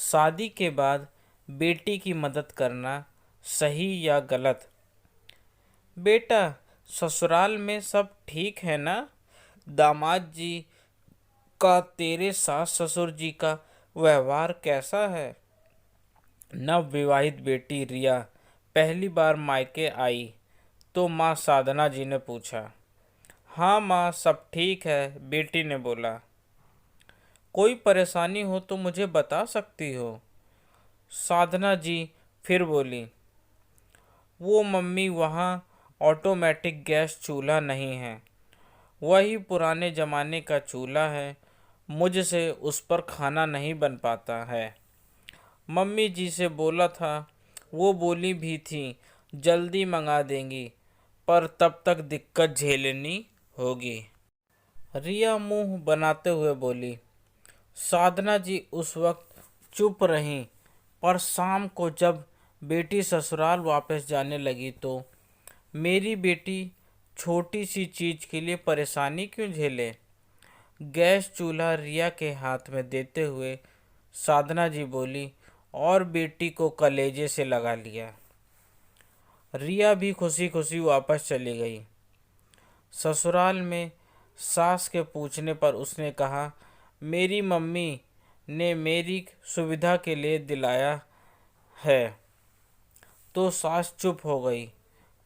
शादी के बाद बेटी की मदद करना सही या गलत? बेटा, ससुराल में सब ठीक है ना? दामाद जी का तेरे सास ससुर जी का व्यवहार कैसा है? नव विवाहित बेटी रिया पहली बार मायके आई तो माँ साधना जी ने पूछा। हाँ माँ, सब ठीक है, बेटी ने बोला। कोई परेशानी हो तो मुझे बता सकती हो, साधना जी फिर बोली। वो मम्मी, वहाँ ऑटोमेटिक गैस चूल्हा नहीं है, वही पुराने ज़माने का चूल्हा है, मुझसे उस पर खाना नहीं बन पाता है। मम्मी जी से बोला था, वो बोली भी थी जल्दी मंगा देंगी, पर तब तक दिक्कत झेलनी होगी। रिया मुंह बनाते हुए बोली। साधना जी उस वक्त चुप रहीं, पर शाम को जब बेटी ससुराल वापस जाने लगी तो मेरी बेटी छोटी सी चीज़ के लिए परेशानी क्यों झेले? गैस चूल्हा रिया के हाथ में देते हुए साधना जी बोली और बेटी को कलेजे से लगा लिया। रिया भी खुशी खुशी वापस चली गई। ससुराल में सास के पूछने पर उसने कहा, मेरी मम्मी ने मेरी सुविधा के लिए दिलाया है। तो सास चुप हो गई।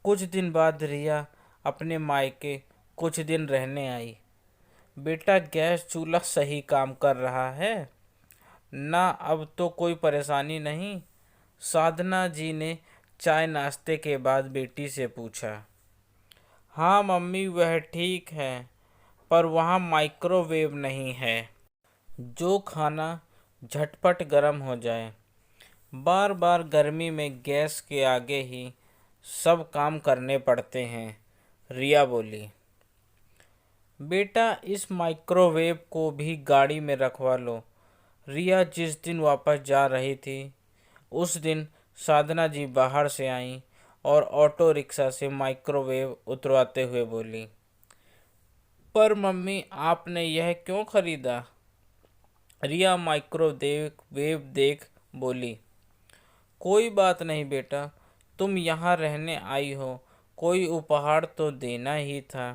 कुछ दिन बाद रिया अपने मायके कुछ दिन रहने आई। बेटा, गैस चूल्हा सही काम कर रहा है ना? अब तो कोई परेशानी नहीं? साधना जी ने चाय नाश्ते के बाद बेटी से पूछा। हाँ मम्मी, वह ठीक है, पर वहाँ माइक्रोवेव नहीं है जो खाना झटपट गर्म हो जाए। बार बार गर्मी में गैस के आगे ही सब काम करने पड़ते हैं, रिया बोली। बेटा, इस माइक्रोवेव को भी गाड़ी में रखवा लो। रिया जिस दिन वापस जा रही थी उस दिन साधना जी बाहर से आईं और ऑटो रिक्शा से माइक्रोवेव उतरवाते हुए बोली। पर मम्मी, आपने यह क्यों खरीदा? रिया माइक्रोवेव देख बोली। कोई बात नहीं बेटा, तुम यहाँ रहने आई हो, कोई उपहार तो देना ही था,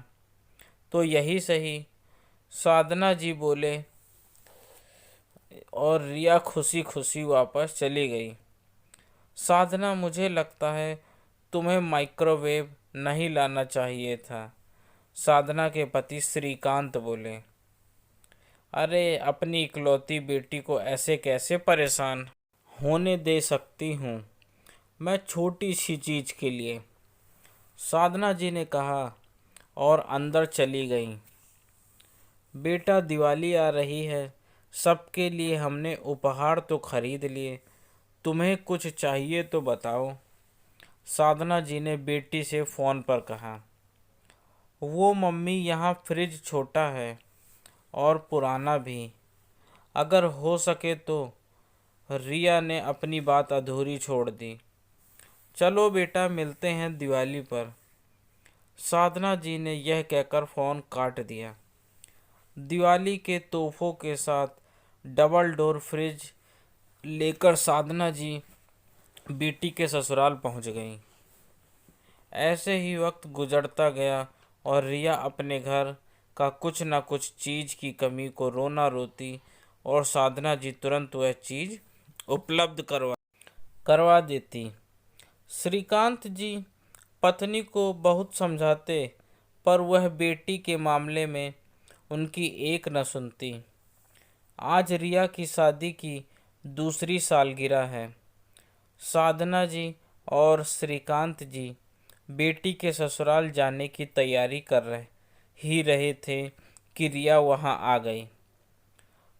तो यही सही, साधना जी बोले और रिया खुशी खुशी वापस चली गई। साधना, मुझे लगता है तुम्हें माइक्रोवेव नहीं लाना चाहिए था, साधना के पति श्रीकांत बोले। अरे, अपनी इकलौती बेटी को ऐसे कैसे परेशान होने दे सकती हूँ मैं छोटी सी चीज़ के लिए, साधना जी ने कहा और अंदर चली गई। बेटा, दिवाली आ रही है, सबके लिए हमने उपहार तो खरीद लिए, तुम्हें कुछ चाहिए तो बताओ, साधना जी ने बेटी से फ़ोन पर कहा। वो मम्मी, यहाँ फ्रिज छोटा है और पुराना भी, अगर हो सके तो, रिया ने अपनी बात अधूरी छोड़ दी। चलो बेटा, मिलते हैं दिवाली पर, साधना जी ने यह कहकर फ़ोन काट दिया। दिवाली के तोहफों के साथ डबल डोर फ्रिज लेकर साधना जी बेटी के ससुराल पहुंच गईं। ऐसे ही वक्त गुजरता गया और रिया अपने घर का कुछ न कुछ चीज़ की कमी को रोना रोती और साधना जी तुरंत वह चीज़ उपलब्ध करवा देती। श्रीकांत जी पत्नी को बहुत समझाते, पर वह बेटी के मामले में उनकी एक न सुनती। आज रिया की शादी की दूसरी सालगिरह है। साधना जी और श्रीकांत जी बेटी के ससुराल जाने की तैयारी कर रहे थे कि रिया वहां आ गई।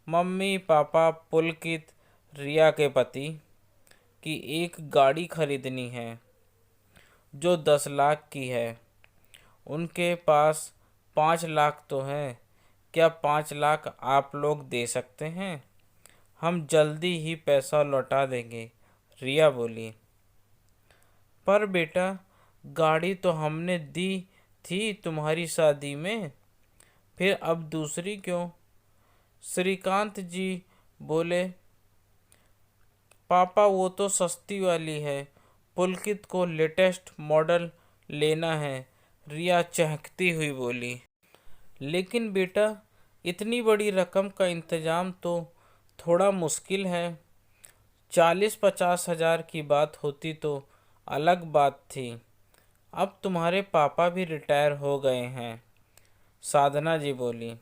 मम्मी पापा पुलकित, रिया के पति की एक गाड़ी खरीदनी है जो 10 लाख की है। उनके पास 5 लाख तो है, क्या 5 लाख आप लोग दे सकते हैं? हम जल्दी ही पैसा लौटा देंगे, रिया बोली। पर बेटा, गाड़ी तो हमने दी थी तुम्हारी शादी में, फिर अब दूसरी क्यों? श्रीकांत जी बोले। पापा वो तो सस्ती वाली है, पुलकित को लेटेस्ट मॉडल लेना है, रिया चहकती हुई बोली। लेकिन बेटा, इतनी बड़ी रकम का इंतजाम तो थोड़ा मुश्किल है। 40-50 हज़ार की बात होती तो अलग बात थी। अब तुम्हारे पापा भी रिटायर हो गए हैं, साधना जी बोली।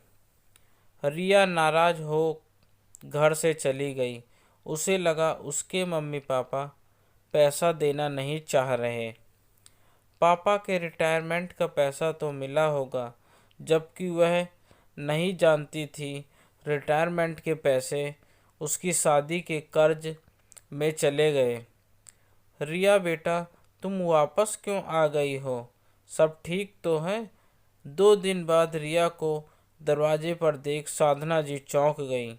रिया नाराज हो घर से चली गई। उसे लगा उसके मम्मी पापा पैसा देना नहीं चाह रहे। पापा के रिटायरमेंट का पैसा तो मिला होगा, जबकि वह नहीं जानती थी रिटायरमेंट के पैसे उसकी शादी के कर्ज में चले गए। रिया बेटा, तुम वापस क्यों आ गई हो? सब ठीक तो है? 2 दिन बाद रिया को दरवाजे पर देख साधना जी चौंक गई।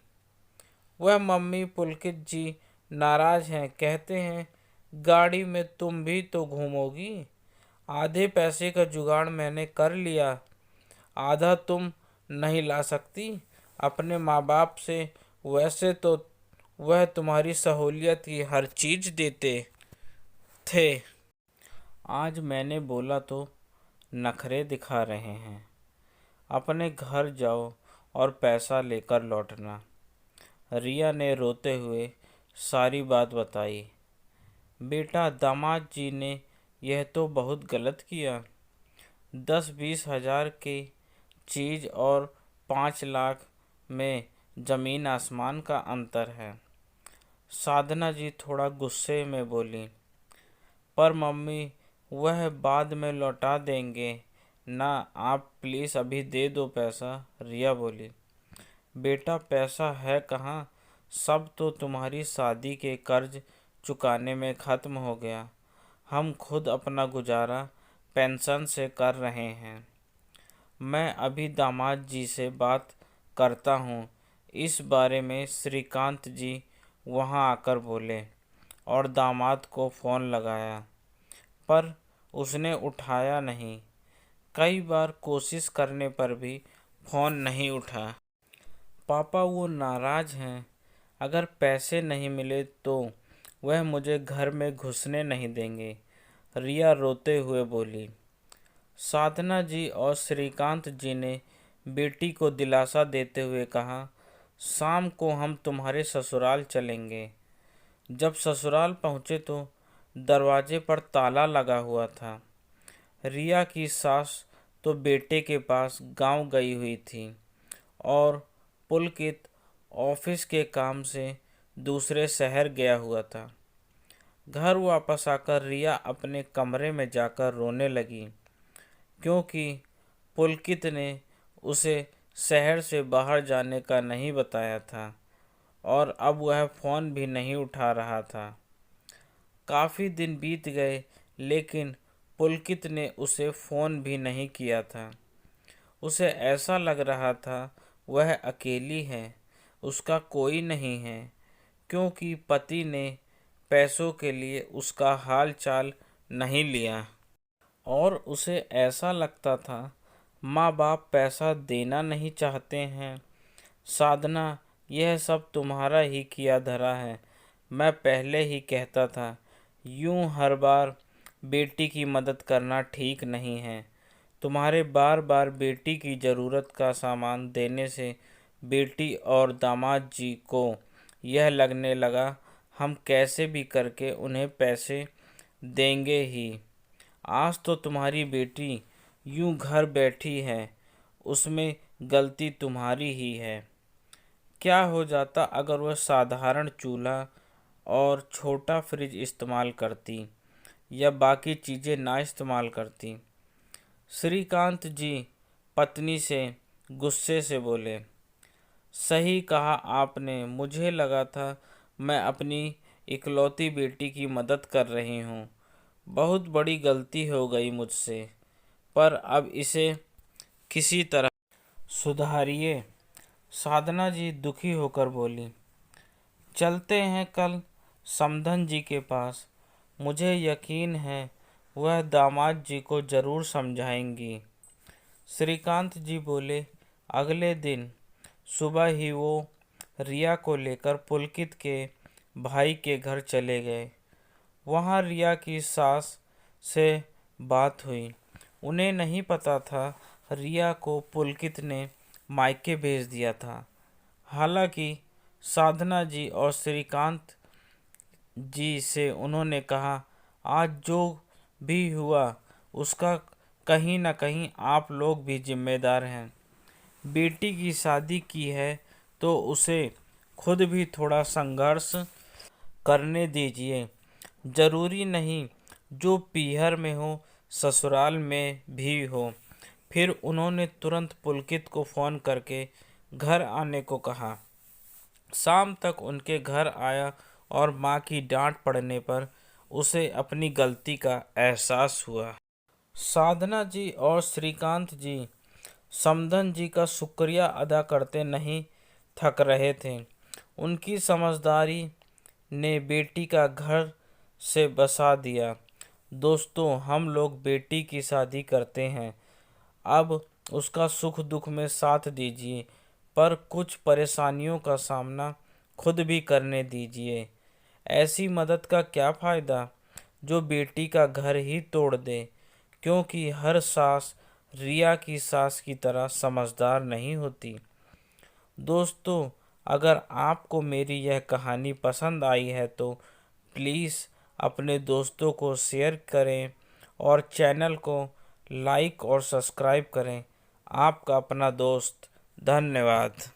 वह मम्मी पुलकित जी नाराज हैं, कहते हैं गाड़ी में तुम भी तो घूमोगी। आधे पैसे का जुगाड़ मैंने कर लिया, आधा तुम नहीं ला सकती अपने माँ बाप से? वैसे तो वह तुम्हारी सहूलियत की हर चीज़ देते थे। आज मैंने बोला तो नखरे दिखा रहे हैं। अपने घर जाओ और पैसा लेकर लौटना। रिया ने रोते हुए सारी बात बताई। बेटा, दामाद जी ने यह तो बहुत गलत किया। 10-20 हज़ार की चीज़ और 5 लाख में ज़मीन आसमान का अंतर है। साधना जी थोड़ा गुस्से में बोली। पर मम्मी, वह बाद में लौटा देंगे ना, आप प्लीज़ अभी दे दो पैसा, रिया बोली। बेटा, पैसा है कहाँ? सब तो तुम्हारी शादी के कर्ज चुकाने में ख़त्म हो गया। हम खुद अपना गुजारा पेंशन से कर रहे हैं। मैं अभी दामाद जी से बात करता हूँ इस बारे में, श्रीकांत जी वहाँ आकर बोले और दामाद को फ़ोन लगाया, पर उसने उठाया नहीं। कई बार कोशिश करने पर भी फ़ोन नहीं उठा। पापा वो नाराज़ हैं। अगर पैसे नहीं मिले तो वह मुझे घर में घुसने नहीं देंगे, रिया रोते हुए बोली। साधना जी और श्रीकांत जी ने बेटी को दिलासा देते हुए कहा, शाम को हम तुम्हारे ससुराल चलेंगे। जब ससुराल पहुँचे तो दरवाजे पर ताला लगा हुआ था। रिया की सास तो बेटे के पास गांव गई हुई थी और पुलकित ऑफिस के काम से दूसरे शहर गया हुआ था। घर वापस आकर रिया अपने कमरे में जाकर रोने लगी, क्योंकि पुलकित ने उसे शहर से बाहर जाने का नहीं बताया था और अब वह फ़ोन भी नहीं उठा रहा था। काफ़ी दिन बीत गए, लेकिन पुलकित ने उसे फ़ोन भी नहीं किया था। उसे ऐसा लग रहा था वह अकेली है, उसका कोई नहीं है, क्योंकि पति ने पैसों के लिए उसका हाल चाल नहीं लिया और उसे ऐसा लगता था माँ बाप पैसा देना नहीं चाहते हैं। साधना, यह सब तुम्हारा ही किया धरा है। मैं पहले ही कहता था, यूं हर बार बेटी की मदद करना ठीक नहीं है। तुम्हारे बार बार बेटी की ज़रूरत का सामान देने से बेटी और दामाद जी को यह लगने लगा हम कैसे भी करके उन्हें पैसे देंगे ही। आज तो तुम्हारी बेटी यूं घर बैठी है, उसमें गलती तुम्हारी ही है। क्या हो जाता अगर वह साधारण चूल्हा और छोटा फ्रिज इस्तेमाल करती या बाकी चीज़ें ना इस्तेमाल करती? श्रीकांत जी पत्नी से गुस्से से बोले। सही कहा आपने, मुझे लगा था मैं अपनी इकलौती बेटी की मदद कर रही हूँ। बहुत बड़ी गलती हो गई मुझसे, पर अब इसे किसी तरह सुधारिए, साधना जी दुखी होकर बोली। चलते हैं कल समधन जी के पास, मुझे यकीन है वह दामाद जी को ज़रूर समझाएंगी, श्रीकांत जी बोले। अगले दिन सुबह ही वो रिया को लेकर पुलकित के भाई के घर चले गए। वहाँ रिया की सास से बात हुई। उन्हें नहीं पता था रिया को पुलकित ने मायके भेज दिया था। हालांकि साधना जी और श्रीकांत जी से उन्होंने कहा, आज जो भी हुआ उसका कहीं न कहीं आप लोग भी जिम्मेदार हैं। बेटी की शादी की है तो उसे खुद भी थोड़ा संघर्ष करने दीजिए। जरूरी नहीं जो पीहर में हो ससुराल में भी हो। फिर उन्होंने तुरंत पुलकित को फ़ोन करके घर आने को कहा। शाम तक उनके घर आया और माँ की डांट पड़ने पर उसे अपनी गलती का एहसास हुआ। साधना जी और श्रीकांत जी समधन जी का शुक्रिया अदा करते नहीं थक रहे थे। उनकी समझदारी ने बेटी का घर से बसा दिया। दोस्तों, हम लोग बेटी की शादी करते हैं, अब उसका सुख दुख में साथ दीजिए, पर कुछ परेशानियों का सामना खुद भी करने दीजिए। ऐसी मदद का क्या फ़ायदा जो बेटी का घर ही तोड़ दे, क्योंकि हर सास रिया की सास की तरह समझदार नहीं होती। दोस्तों, अगर आपको मेरी यह कहानी पसंद आई है तो प्लीज़ अपने दोस्तों को शेयर करें और चैनल को लाइक और सब्सक्राइब करें। आपका अपना दोस्त। धन्यवाद।